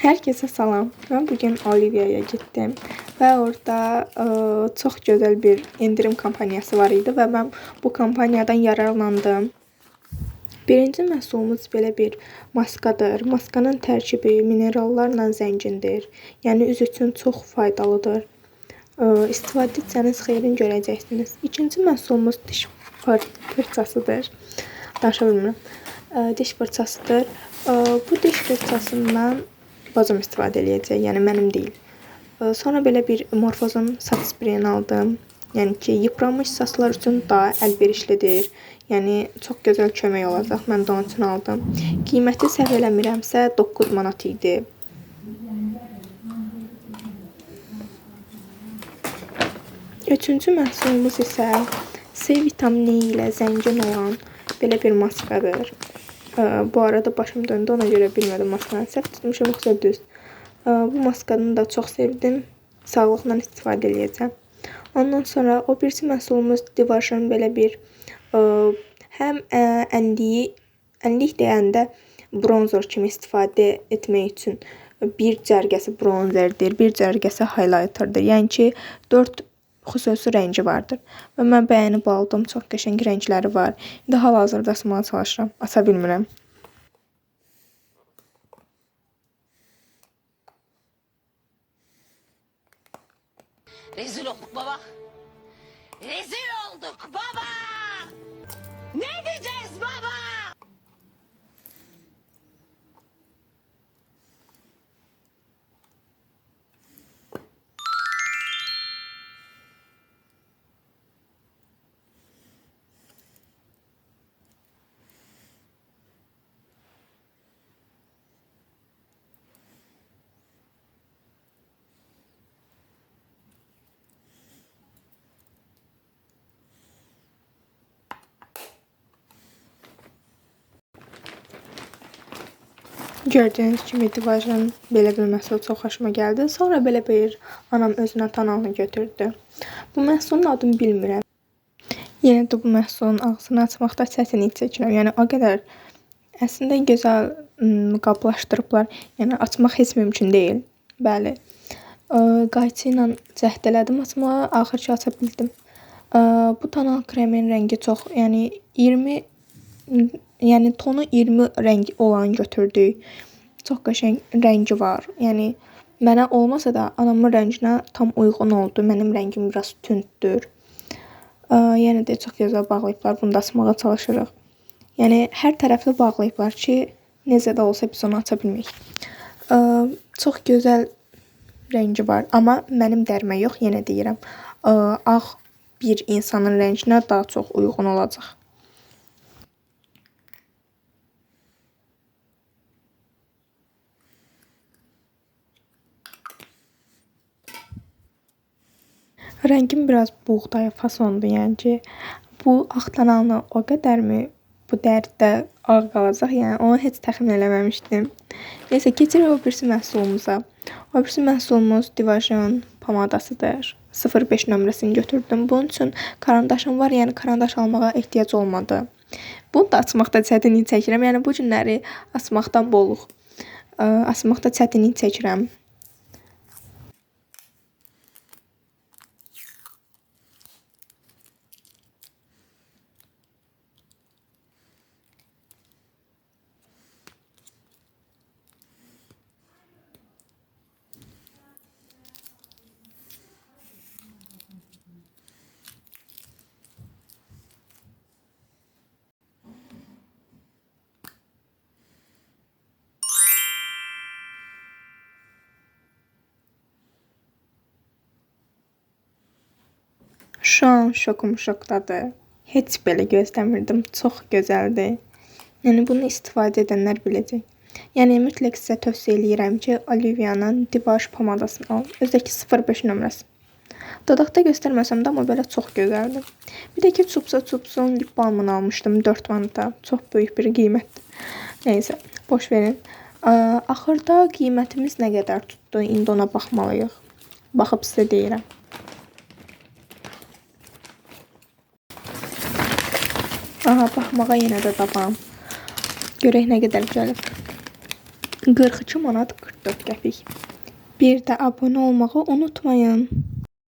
Herkese salam. Ben bugün Olivia'ya gittim və orada çox gözəl bir indirim kampaniyası var idi və mən bu kampaniyadan yararlandım. Birinci məhsulumuz belə bir maskadır. Maskanın tərkibi minerallarla zəngindir. Yəni üz üçün çox faydalıdır. İstifadə etsəniz xeyrini görəcəksiniz. İkinci məhsulumuz diş fırçasıdır. Danışa bilmirəm. Diş fırçasıdır. Bu diş fırçasından bacım istifadə eləyəcək, yəni mənim deyil. Sonra belə bir Morphos'un saç spreyini aldım. Yəni ki, yıpranmış saçlar üçün daha əlverişlidir. Yəni çox gözəl kömək olacaq. Mən də onun üçün aldım. Qiyməti səhv eləmirəmsə 9 manat idi. Üçüncü məhsulumuz isə C vitamini ilə zəngin olan belə bir maskadır. Bu arada başım döndü, ona görə bilmədim maskanı səhv tutmuşam yoxsa düz. Bu maskanı da çox sevdim. Sağlıqla istifadə eləyəcəm. Ondan sonra o birisi məhsulumuz Divaşın belə bir həm ənlik deyəndə bronzer kimi istifadə etmək üçün bir cərgəsi bronzerdir, bir cərgəsi highlighterdır. Yəni ki, 4 xüsusi rəngi vardır. Və mən bəyənib aldım. Çox qəşəng rəngləri var. İndi hal-hazırda asmağa çalışıram. Asa bilmirəm. Rezil olduk baba. Rezil olduk baba. Ne diyeceğiz baba? Gördüyünüz kimi Divaşın belə bir məhsul çox xoşuma gəldi. Sonra belə bir anam özünə tanalını götürdü. Bu məhsulun adını bilmirəm. Yenə də bu məhsulun ağzını açmaqda çətinlik çəkirəm. Yəni o qədər əslində gözəl qablaşdırıblar. Yəni açmaq heç mümkün deyil. Bəli. Qayçı ilə cəhd elədim açmağa, axır ki aça bildim. Bu tonal kremin rəngi çox, yəni tonu 20 rəng olan götürdük. Çox qəşəng rəngi var. Yəni mənə olmasa da anamın rənginə tam uyğun oldu. Mənim rəngim biraz tündür. Yəni də çox gözəl bağlayıblar. Bunu da açmağa çalışırıq. Yəni hər tərəfli bağlayıblar ki, necə də olsa biz onu aça bilməyik. Çox gözəl rəngi var. Amma mənim dərimə yox, yenə deyirəm. Ağ bir insanın rənginə daha çox uyğun olacaq. Rəngim biraz buğday fasondur, yəni ki, bu axtaranlı o qədərmi bu dərdə ağ qalacaq, yəni onu heç təxmin eləməmişdim. Neysə, keçirik o birisi məhsulumuza. O birisi məhsulumuz Divaşın pomadasıdır. 05 nömrəsini götürdüm. Bunun üçün karandaşım var, yəni karandaş almağa ehtiyac olmadı. Bunu da açmaqda çətinlik çəkirəm, yəni bu günləri açmaqdan boluq. Açmaqda çətinlik çəkirəm. Şu an şokum şokdadır. Heç belə gözləmirdim. Çox gözəldir. Yəni bunu istifadə edənlər biləcək. Yəni mütləq sizə tövsiyə eləyirəm ki, Olivia'nın Divaş pomadasını alın. Özdəki 05 nömrəsi. Dodaqda göstərməsəm də amma belə çox gözəldir. Bir də ki, Çupsa-Çupsun lip balmını almışdım 4 manata. Çox böyük bir qiymətdir. Neysə, boş verin. Axırda qiymətimiz nə qədər tutdu? İndi ona baxmalıyıq. Baxıb sizə deyirəm. Aha, baxmağa yenə də davam. Görək nə qədər gəlib. 42 manat 44 qəpik. Bir də abunə olmağı unutmayın.